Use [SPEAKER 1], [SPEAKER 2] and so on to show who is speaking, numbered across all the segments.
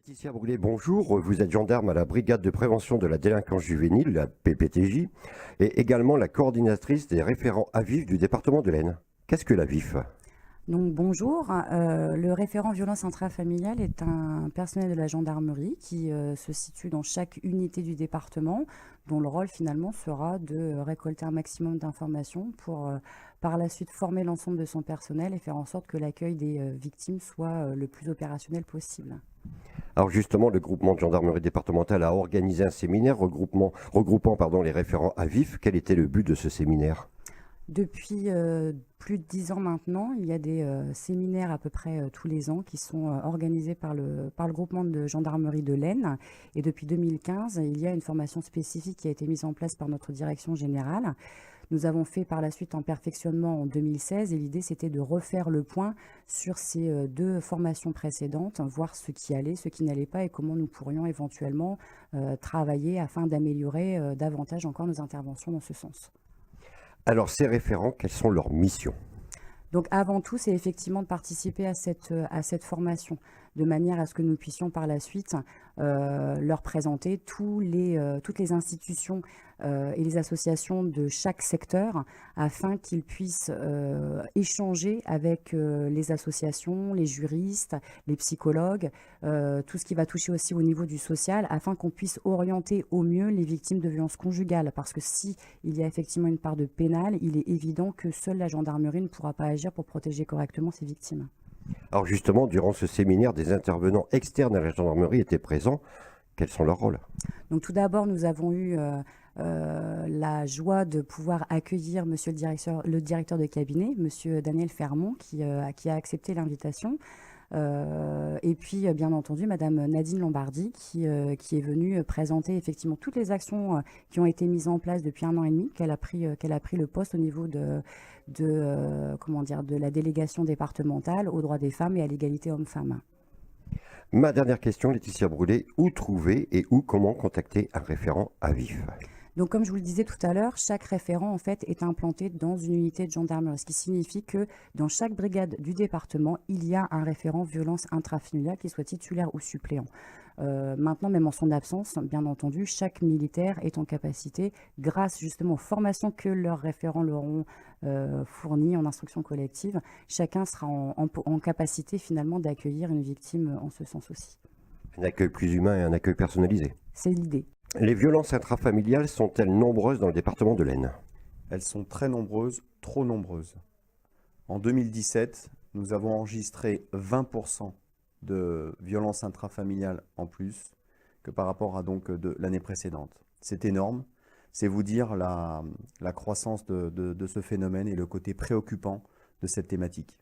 [SPEAKER 1] Laetitia Brûlé, bonjour. Vous êtes gendarme à la brigade de prévention de la délinquance juvénile, la PPTJ, et également la coordinatrice des référents AVIF du département de l'Aisne. Qu'est-ce que l'AVIF?
[SPEAKER 2] Donc bonjour, le référent violence intrafamiliale est un personnel de la gendarmerie qui se situe dans chaque unité du département, dont le rôle finalement sera de récolter un maximum d'informations pour par la suite former l'ensemble de son personnel et faire en sorte que l'accueil des victimes soit le plus opérationnel possible.
[SPEAKER 1] Alors justement, le groupement de gendarmerie départementale a organisé un séminaire regroupant les référents AVIF. Quel était le but de ce séminaire?
[SPEAKER 2] Depuis plus de 10 ans maintenant, il y a des séminaires à peu près tous les ans qui sont organisés par le groupement de gendarmerie de l'Aisne. Et depuis 2015, il y a une formation spécifique qui a été mise en place par notre direction générale. Nous avons fait par la suite un perfectionnement en 2016 et l'idée c'était de refaire le point sur ces deux formations précédentes, voir ce qui allait, ce qui n'allait pas et comment nous pourrions éventuellement travailler afin d'améliorer davantage encore nos interventions dans ce sens.
[SPEAKER 1] Alors ces référents, quelles sont leurs missions?
[SPEAKER 2] Donc avant tout, c'est effectivement de participer à cette formation, de manière à ce que nous puissions par la suite leur présenter toutes les institutions et les associations de chaque secteur, afin qu'ils puissent échanger avec les associations, les juristes, les psychologues, tout ce qui va toucher aussi au niveau du social, afin qu'on puisse orienter au mieux les victimes de violences conjugales. Parce que si il y a effectivement une part de pénal, il est évident que seule la gendarmerie ne pourra pas agir pour protéger correctement ses victimes.
[SPEAKER 1] Alors justement, durant ce séminaire, des intervenants externes à la gendarmerie étaient présents. Quels sont leurs rôles?
[SPEAKER 2] Donc tout d'abord, nous avons eu la joie de pouvoir accueillir le directeur de cabinet, monsieur Daniel Fermont, qui a accepté l'invitation. Et puis, bien entendu, madame Nadine Lombardi, qui est venue présenter effectivement toutes les actions qui ont été mises en place depuis 1 an et demi, qu'elle a pris le poste au niveau de la délégation départementale aux droits des femmes et à l'égalité hommes-femmes.
[SPEAKER 1] Ma dernière question, Laetitia Brûlé, où trouver et comment contacter un référent AVIF?
[SPEAKER 2] Donc, comme je vous le disais tout à l'heure, chaque référent en fait est implanté dans une unité de gendarmerie, ce qui signifie que dans chaque brigade du département, il y a un référent violence intrafamiliale, qu'il soit titulaire ou suppléant. Maintenant, même en son absence, bien entendu, chaque militaire est en capacité, grâce justement aux formations que leurs référents leur ont fournies en instruction collective, chacun sera en capacité finalement d'accueillir une victime en ce sens aussi.
[SPEAKER 1] Un accueil plus humain et un accueil personnalisé.
[SPEAKER 2] C'est l'idée.
[SPEAKER 1] Les violences intrafamiliales sont-elles nombreuses dans le département de l'Aisne?
[SPEAKER 3] Elles sont très nombreuses, trop nombreuses. En 2017, nous avons enregistré 20% de violences intrafamiliales en plus que par rapport à de l'année précédente. C'est énorme. C'est vous dire la croissance de ce phénomène et le côté préoccupant de cette thématique.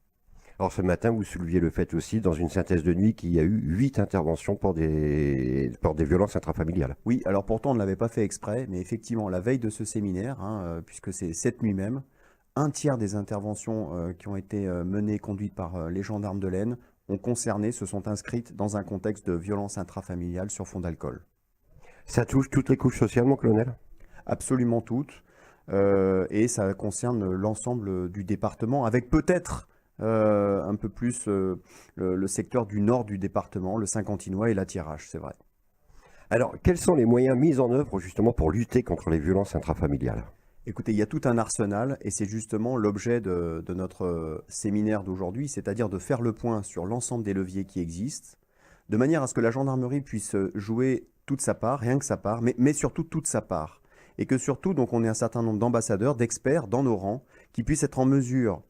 [SPEAKER 1] Alors ce matin, vous souleviez le fait aussi, dans une synthèse de nuit, qu'il y a eu 8 interventions pour des violences intrafamiliales.
[SPEAKER 3] Oui, alors pourtant on ne l'avait pas fait exprès, mais effectivement, la veille de ce séminaire, puisque c'est cette nuit même, un tiers des interventions qui ont été menées, conduites par les gendarmes de l'Aisne, se sont inscrites dans un contexte de violence intrafamiliale sur fond d'alcool.
[SPEAKER 1] Ça touche toutes les couches sociales, mon colonel?
[SPEAKER 3] Absolument toutes, et ça concerne l'ensemble du département, avec peut-être un peu plus le secteur du nord du département, le Saint-Quentinois et la Thiérache, c'est vrai.
[SPEAKER 1] Alors, quels sont les moyens mis en œuvre justement pour lutter contre les violences intrafamiliales?
[SPEAKER 3] Écoutez, il y a tout un arsenal et c'est justement l'objet de notre séminaire d'aujourd'hui, c'est-à-dire de faire le point sur l'ensemble des leviers qui existent, de manière à ce que la gendarmerie puisse jouer toute sa part, rien que sa part, mais surtout toute sa part. Et que surtout, donc, on ait un certain nombre d'ambassadeurs, d'experts dans nos rangs, qui puissent être en mesure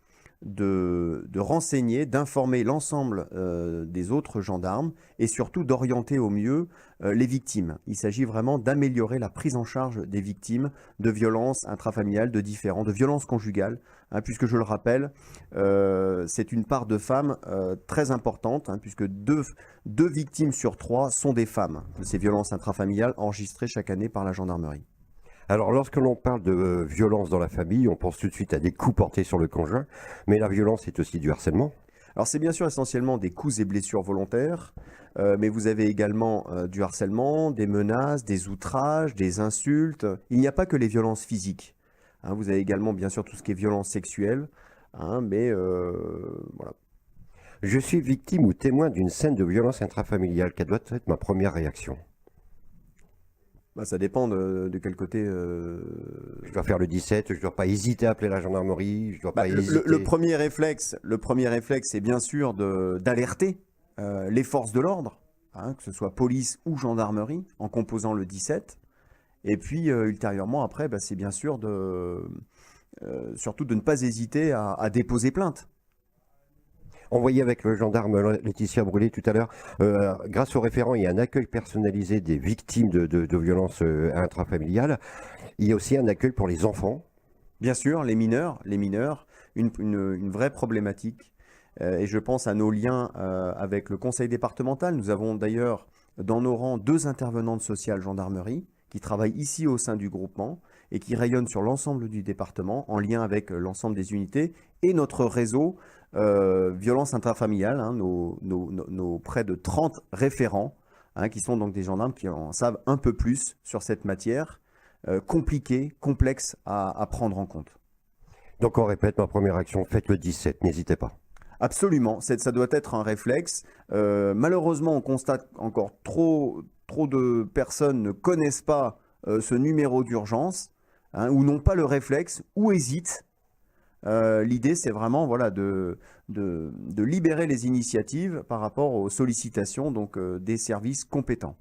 [SPEAKER 3] de renseigner, d'informer l'ensemble des autres gendarmes et surtout d'orienter au mieux les victimes. Il s'agit vraiment d'améliorer la prise en charge des victimes de violences intrafamiliales, de violences conjugales, puisque je le rappelle, c'est une part de femmes très importante, puisque deux victimes sur 3 sont des femmes de ces violences intrafamiliales enregistrées chaque année par la gendarmerie.
[SPEAKER 1] Alors, lorsque l'on parle de violence dans la famille, on pense tout de suite à des coups portés sur le conjoint, mais la violence est aussi du harcèlement.
[SPEAKER 3] Alors c'est bien sûr essentiellement des coups et blessures volontaires, mais vous avez également du harcèlement, des menaces, des outrages, des insultes. Il n'y a pas que les violences physiques. Vous avez également bien sûr tout ce qui est violence sexuelle, mais voilà.
[SPEAKER 1] Je suis victime ou témoin d'une scène de violence intrafamiliale. Quelle doit être ma première réaction?
[SPEAKER 3] Bah, ça dépend de quel côté.
[SPEAKER 1] Je dois faire le 17, je ne dois pas hésiter à appeler la gendarmerie, je dois pas hésiter.
[SPEAKER 3] Le premier réflexe, c'est bien sûr d'alerter les forces de l'ordre, hein, que ce soit police ou gendarmerie, en composant le 17. Et puis ultérieurement, après, bah, c'est bien sûr surtout de ne pas hésiter à déposer plainte.
[SPEAKER 1] On voyait avec le gendarme Laetitia Brûlé tout à l'heure, grâce au référent, il y a un accueil personnalisé des victimes de violences intrafamiliales. Il y a aussi un accueil pour les enfants.
[SPEAKER 3] Bien sûr, les mineurs, une vraie problématique. Et je pense à nos liens avec le conseil départemental. Nous avons d'ailleurs dans nos rangs 2 intervenantes sociales gendarmerie qui travaillent ici au sein du groupement et qui rayonnent sur l'ensemble du département en lien avec l'ensemble des unités et notre réseau violence intrafamiliale, hein, nos près de 30 référents, hein, qui sont donc des gendarmes qui en savent un peu plus sur cette matière compliquée, complexe à prendre en compte.
[SPEAKER 1] Donc on répète, ma première action, faites le 17, n'hésitez pas.
[SPEAKER 3] Absolument, ça doit être un réflexe. Malheureusement, on constate encore trop de personnes ne connaissent pas ce numéro d'urgence, hein, ou n'ont pas le réflexe, ou hésitent. L'idée, c'est vraiment voilà, de libérer les initiatives par rapport aux sollicitations donc, des services compétents.